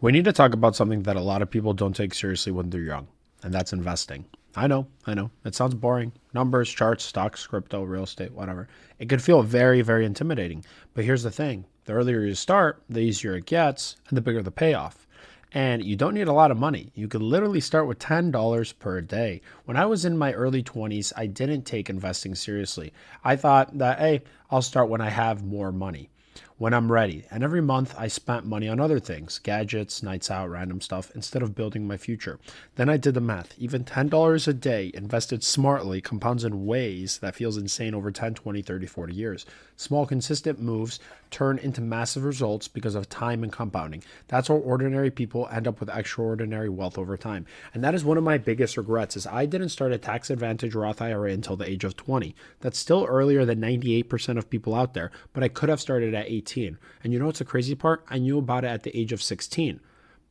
We need to talk about something that a lot of people don't take seriously when they're young, and that's investing. I know. It sounds boring. Numbers, charts, stocks, crypto, real estate, whatever. It could feel very, very intimidating. But here's the thing, the earlier you start, the easier it gets, and the bigger the payoff. And you don't need a lot of money. You could literally start with $10 per day. When I was in my early 20s, I didn't take investing seriously. I thought that, hey, I'll start when I have more money, when I'm ready. And every month I spent money on other things, gadgets, nights out, random stuff, instead of building my future. Then I did the math. Even $10 a day invested smartly compounds in ways that feels insane over 10, 20, 30, 40 years. Small, consistent moves turn into massive results because of time and compounding. That's how ordinary people end up with extraordinary wealth over time. And that is one of my biggest regrets is I didn't start a tax advantage Roth IRA until the age of 20. That's still earlier than 98% of people out there, but I could have started at 18. And you know what's the crazy part? I knew about it at the age of 16.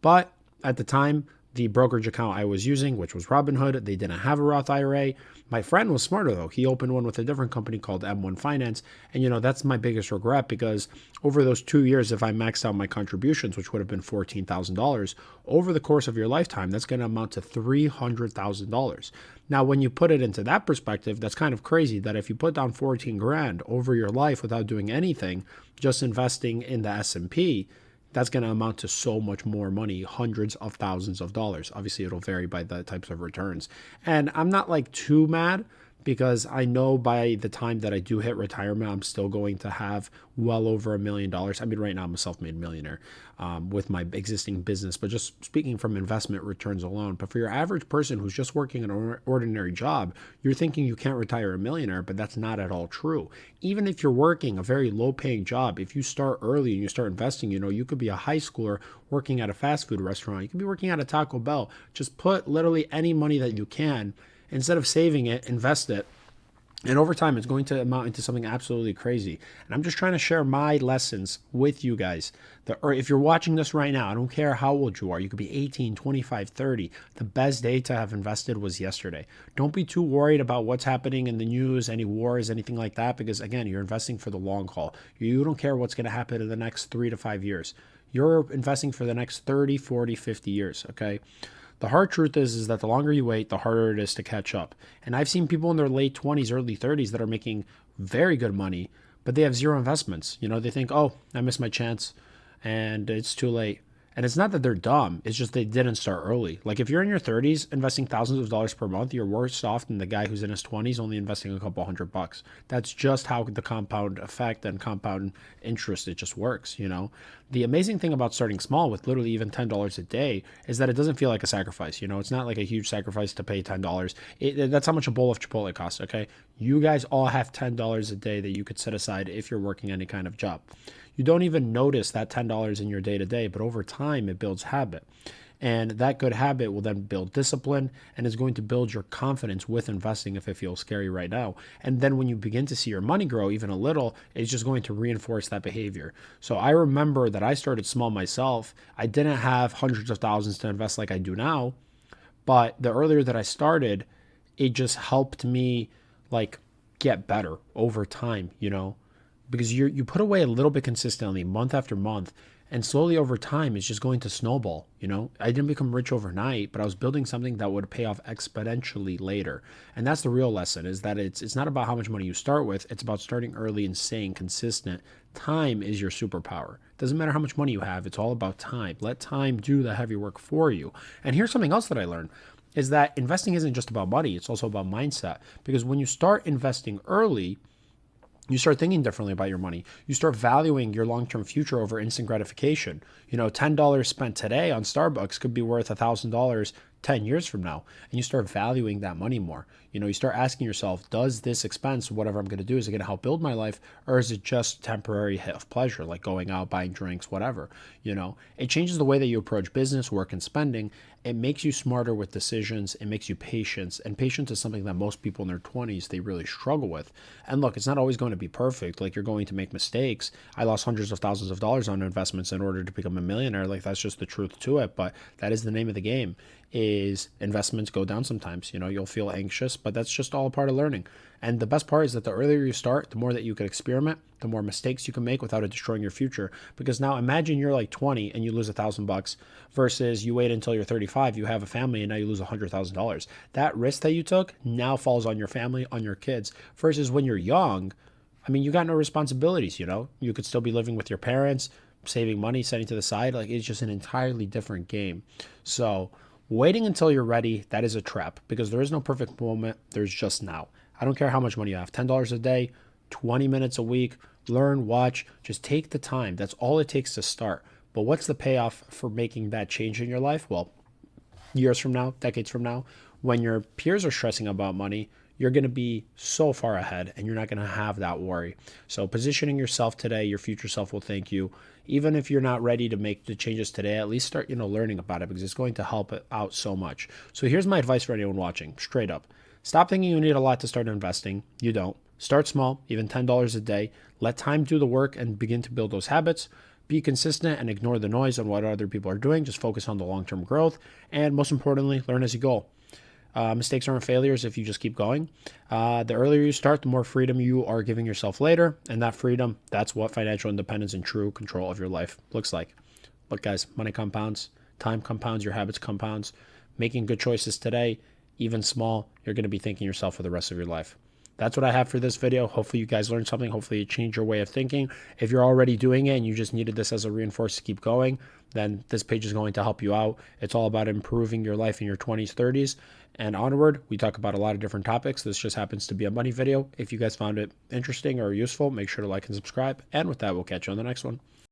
But at the time, the brokerage account I was using, which was Robinhood, they didn't have a Roth IRA. My friend was smarter though. He opened one with a different company called M1 Finance. And that's my biggest regret because over those 2 years, if I maxed out my contributions, which would have been $14,000, over the course of your lifetime, that's going to amount to $300,000. Now, when you put it into that perspective, that's kind of crazy that if you put down 14 grand over your life without doing anything, just investing in the S&P, that's going to amount to so much more money, hundreds of thousands of dollars. Obviously, it'll vary by the types of returns. And I'm not like too mad because I know by the time that I do hit retirement, I'm still going to have well over $1 million. I mean, right now I'm a self-made millionaire with my existing business, but just speaking from investment returns alone. But for your average person who's just working an ordinary job, you're thinking you can't retire a millionaire, but that's not at all true. Even if you're working a very low-paying job, if you start early and you start investing, you could be a high schooler working at a fast food restaurant. You could be working at a Taco Bell. Just put literally any money that you can. Instead of saving it, invest it. And over time, it's going to amount into something absolutely crazy. And I'm just trying to share my lessons with you guys. Or if you're watching this right now, I don't care how old you are. You could be 18, 25, 30. The best day to have invested was yesterday. Don't be too worried about what's happening in the news, any wars, anything like that, because again, you're investing for the long haul. You don't care what's going to happen in the next 3 to 5 years. You're investing for the next 30, 40, 50 years, okay? The hard truth is that the longer you wait, the harder it is to catch up. And I've seen people in their late 20s, early 30s that are making very good money, but they have zero investments. They think, oh, I missed my chance and it's too late. And it's not that they're dumb. It's just they didn't start early. Like if you're in your 30s investing thousands of dollars per month, you're worse off than the guy who's in his 20s only investing a couple $100. That's just how the compound effect and compound interest, it just works. The amazing thing about starting small with literally even $10 a day is that it doesn't feel like a sacrifice. It's not like a huge sacrifice to pay $10. That's how much a bowl of Chipotle costs, okay? You guys all have $10 a day that you could set aside if you're working any kind of job. You don't even notice that $10 in your day to day, but over time it builds habit. And that good habit will then build discipline and is going to build your confidence with investing if it feels scary right now. And then when you begin to see your money grow even a little, it's just going to reinforce that behavior. So I remember that I started small myself. I didn't have hundreds of thousands to invest like I do now, but the earlier that I started, it just helped me like get better over time, because you put away a little bit consistently month after month, and slowly over time it's just going to snowball. I didn't become rich overnight, but I was building something that would pay off exponentially later. And that's the real lesson, is that it's not about how much money you start with, it's about starting early and staying consistent. Time is your superpower. It doesn't matter how much money you have, it's all about time. Let time do the heavy work for you. And here's something else that I learned, is that investing isn't just about money, it's also about mindset. Because when you start investing early, you start thinking differently about your money. You start valuing your long-term future over instant gratification. $10 spent today on Starbucks could be worth $1,000 10 years from now. And you start valuing that money more. You start asking yourself, does this expense, whatever I'm going to do, is it going to help build my life? Or is it just temporary hit of pleasure, like going out, buying drinks, whatever? It changes the way that you approach business, work, and spending. It makes you smarter with decisions. It makes you patient. And patience is something that most people in their 20s, they really struggle with. And look, it's not always going to be perfect. Like, you're going to make mistakes. I lost hundreds of thousands of dollars on investments in order to become a millionaire. Like, that's just the truth to it. But that is the name of the game, is investments go down sometimes. You'll feel anxious, but that's just all a part of learning. And the best part is that the earlier you start, the more that you can experiment, the more mistakes you can make without it destroying your future. Because now imagine you're like 20 and you lose $1,000 versus you wait until you're 35, you have a family, and now you lose $100,000. That risk that you took now falls on your family, on your kids, versus when you're young, I mean, you got no responsibilities, you know? You could still be living with your parents, saving money, setting to the side. Like, it's just an entirely different game. So, waiting until you're ready, that is a trap because there is no perfect moment. There's just now. I don't care how much money you have, $10 a day, 20 minutes a week, learn, watch, just take the time. That's all it takes to start. But what's the payoff for making that change in your life? Well, years from now, decades from now, when your peers are stressing about money, you're going to be so far ahead and you're not going to have that worry. So positioning yourself today, your future self will thank you. Even if you're not ready to make the changes today, at least start, learning about it because it's going to help it out so much. So here's my advice for anyone watching, straight up. Stop thinking you need a lot to start investing. You don't. Start small, even $10 a day. Let time do the work and begin to build those habits. Be consistent and ignore the noise on what other people are doing. Just focus on the long-term growth. And most importantly, learn as you go. Mistakes aren't failures if you just keep going. The earlier you start, the more freedom you are giving yourself later. And that freedom, that's what financial independence and true control of your life looks like. Look, guys, money compounds. Time compounds. Your habits compounds. Making good choices today, even small, you're going to be thanking yourself for the rest of your life. That's what I have for this video. Hopefully you guys learned something. Hopefully it changed your way of thinking. If you're already doing it and you just needed this as a reinforce to keep going, then this page is going to help you out. It's all about improving your life in your 20s, 30s, and onward. We talk about a lot of different topics. This just happens to be a money video. If you guys found it interesting or useful, make sure to like and subscribe. And with that, we'll catch you on the next one.